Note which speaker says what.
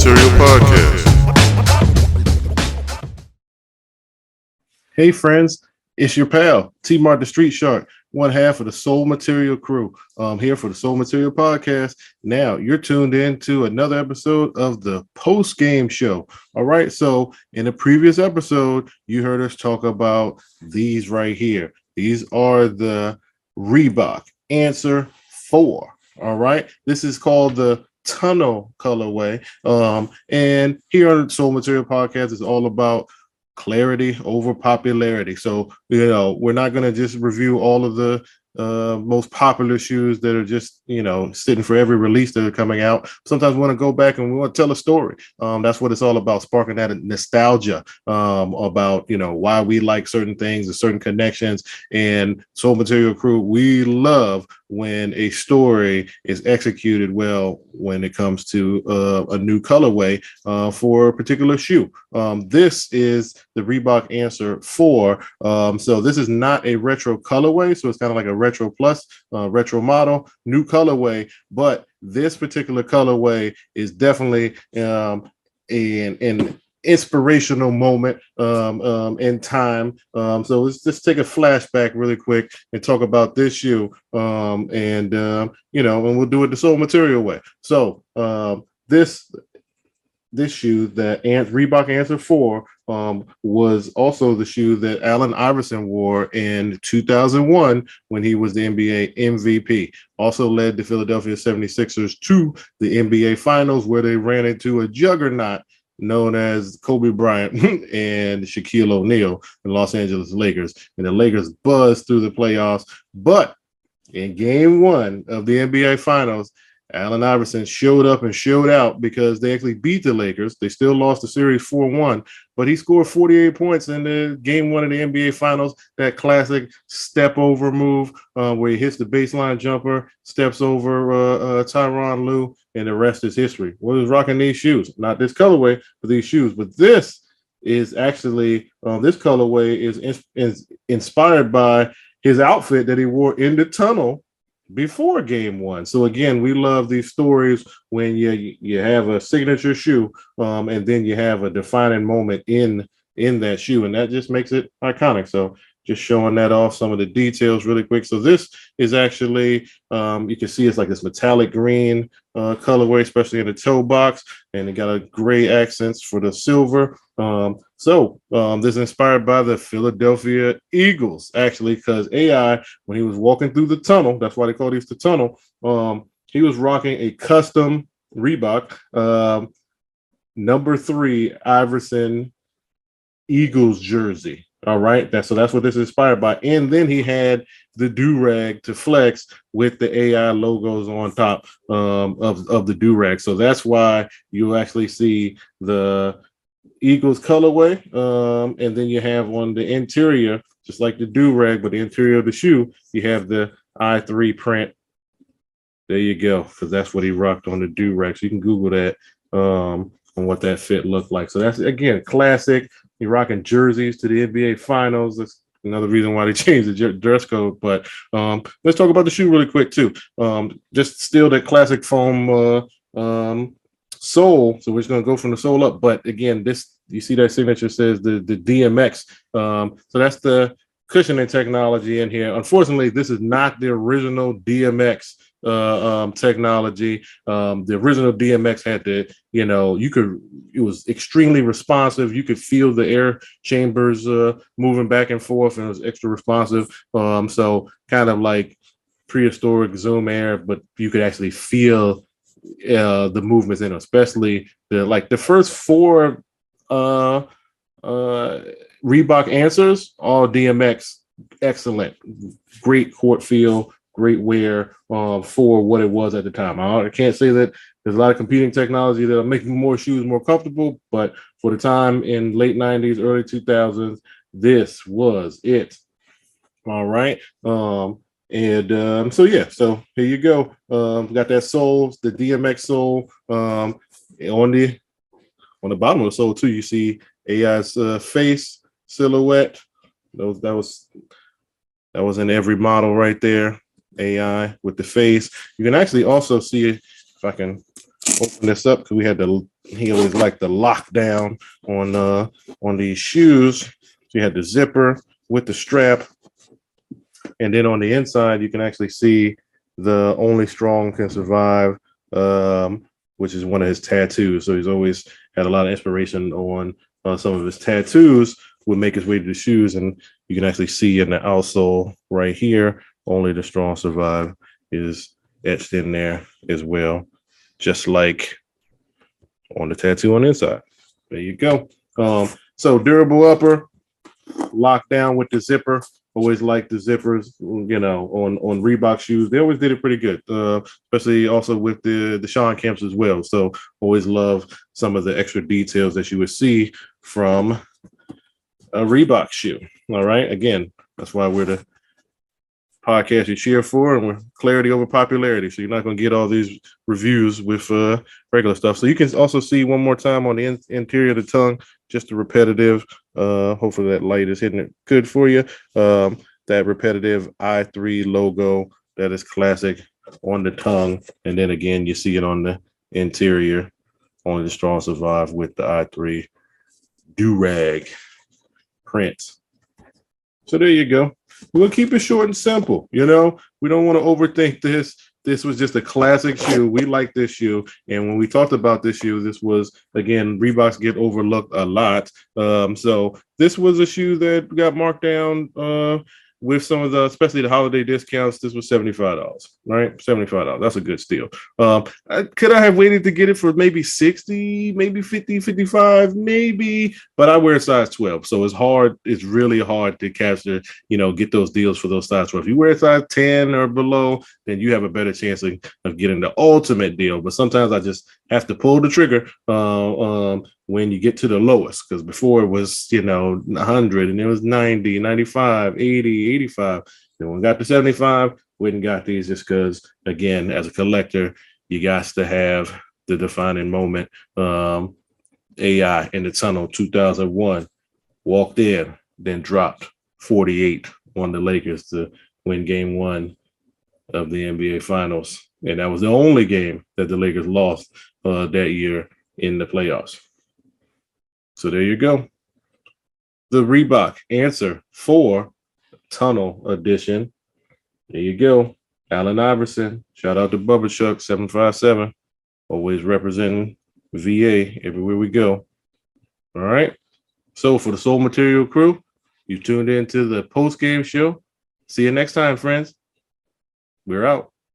Speaker 1: Material Podcast.
Speaker 2: Hey friends, it's your pal, T-Mart the Street Shark, one half of the Soul Material crew. Here for the Soul Material Podcast. Now you're tuned in to another episode of the post-game show. All right, so in the previous episode, you heard us talk about these right here. These are the Reebok Answer IV. All right, this is called the Tunnel colorway. And here on the Soul Material Podcast is all about clarity over popularity. So, we're not going to just review all of the most popular shoes that are just, sitting for every release that are coming out. Sometimes we want to go back and we want to tell a story. That's what it's all about, sparking that nostalgia about, why we like certain things and certain connections. And Soul Material Crew, we love when a story is executed well when it comes to a new colorway for a particular shoe. This is the Reebok Answer IV. So this is not a retro colorway, so it's kind of like a retro plus, retro model, new colorway, but this particular colorway is definitely an inspirational moment in time. So let's just take a flashback really quick and talk about this shoe. And we'll do it the Soul Material way. So this shoe that Reebok Answer IV was also the shoe that Allen Iverson wore in 2001 when he was the NBA MVP. Also led the Philadelphia 76ers to the NBA Finals, where they ran into a juggernaut known as Kobe Bryant and Shaquille O'Neal in Los Angeles Lakers. And the Lakers buzzed through the playoffs. But in game one of the NBA Finals, Allen Iverson showed up and showed out because they actually beat the Lakers. They still lost the series 4-1, but he scored 48 points in the game one of the NBA Finals, that classic step over move where he hits the baseline jumper, steps over Tyronn Lue, and the rest is history. Well, he was rocking these shoes, not this colorway, but these shoes. But this is actually, this colorway is inspired by his outfit that he wore in the tunnel before game one. So again, we love these stories when you have a signature shoe and then you have a defining moment in that shoe, and that just makes it iconic. So just showing that off, some of the details really quick. So this is actually, you can see it's like this metallic green colorway, especially in the toe box, and it got a gray accents for the silver. This is inspired by the Philadelphia Eagles, actually, because AI, when he was walking through the tunnel, that's why they call these the tunnel, he was rocking a custom Reebok number 3 Iverson Eagles jersey. All right, that's what this is inspired by. And then he had the do-rag to flex with the AI logos on top of the do-rag. So that's why you actually see the Eagles colorway, and then you have on the interior, just like the do-rag, but the interior of the shoe, you have the I3 print. There you go, because that's what he rocked on the do-rag. So you can Google that on what that fit looked like. So that's, again, classic. You're rocking jerseys to the NBA Finals. That's another reason why they changed the dress code. But let's talk about the shoe really quick too. Just still that classic foam sole. So we're just gonna go from the sole up. But again, this, you see that signature says the DMX. So that's the cushioning technology in here. Unfortunately, this is not the original DMX technology. The original DMX had it was extremely responsive. You could feel the air chambers moving back and forth, and it was extra responsive. So kind of like prehistoric Zoom Air, but you could actually feel the movements in, especially the first 4 Reebok Answers, all DMX, excellent, great court feel, great wear for what it was at the time. I can't say that there's a lot of competing technology that are making more shoes more comfortable, but for the time in late 90s, early 2000s, this was it. All right. So here you go. Got that sole, the DMX sole. On the bottom of the sole too, you see AI's face silhouette. That was in every model right there. AI with the face. You can actually also see, if I can open this up because he always liked the lockdown on these shoes. So you had the zipper with the strap, and then on the inside you can actually see the "Only Strong Can Survive," which is one of his tattoos. So he's always had a lot of inspiration on some of his tattoos. Would make his way to the shoes, and you can actually see in the outsole right here, "Only the Strong Survive" is etched in there as well, just like on the tattoo on the inside. There you go. So durable upper, locked down with the zipper. Always like the zippers, on Reebok shoes. They always did it pretty good, especially also with the Sean Kemps as well. So always love some of the extra details that you would see from a Reebok shoe. All right. Again, that's why we're the podcast you cheer for, and we're clarity over popularity. So you're not going to get all these reviews with regular stuff. So you can also see one more time on the interior of the tongue, just the repetitive. Hopefully that light is hitting it good for you. That repetitive I3 logo that is classic on the tongue. And then again, you see it on the interior. Only the Strong Survive with the I3 do-rag print. So there you go. We'll keep it short and simple. We don't want to overthink this. This was just a classic shoe. We like this shoe. And when we talked about this shoe, this was, again, Reeboks get overlooked a lot. So this was a shoe that got marked down with some of the, especially the holiday discounts. This was $75, right? $75. That's a good steal. Could I have waited to get it for maybe 60, maybe 50, 55, maybe, but I wear size 12. So it's hard. It's really hard to capture, get those deals for those size 12. If you wear size 10 or below, then you have a better chance of getting the ultimate deal. But sometimes I just have to pull the trigger when you get to the lowest, because before it was 100, and it was 90, 95, 80, 85. Then when we got to 75, we didn't got these just because, again, as a collector, you got to have the defining moment. AI in the tunnel 2001 walked in, then dropped 48 on the Lakers to win game 1 of the NBA Finals. And that was the only game that the Lakers lost that year in the playoffs. So there you go. The Reebok Answer IV Tunnel Edition. There you go. Allen Iverson. Shout out to Bubba Chuck 757. Always representing VA everywhere we go. All right. So for the Soul Material crew, you tuned into the post-game show. See you next time, friends. We're out.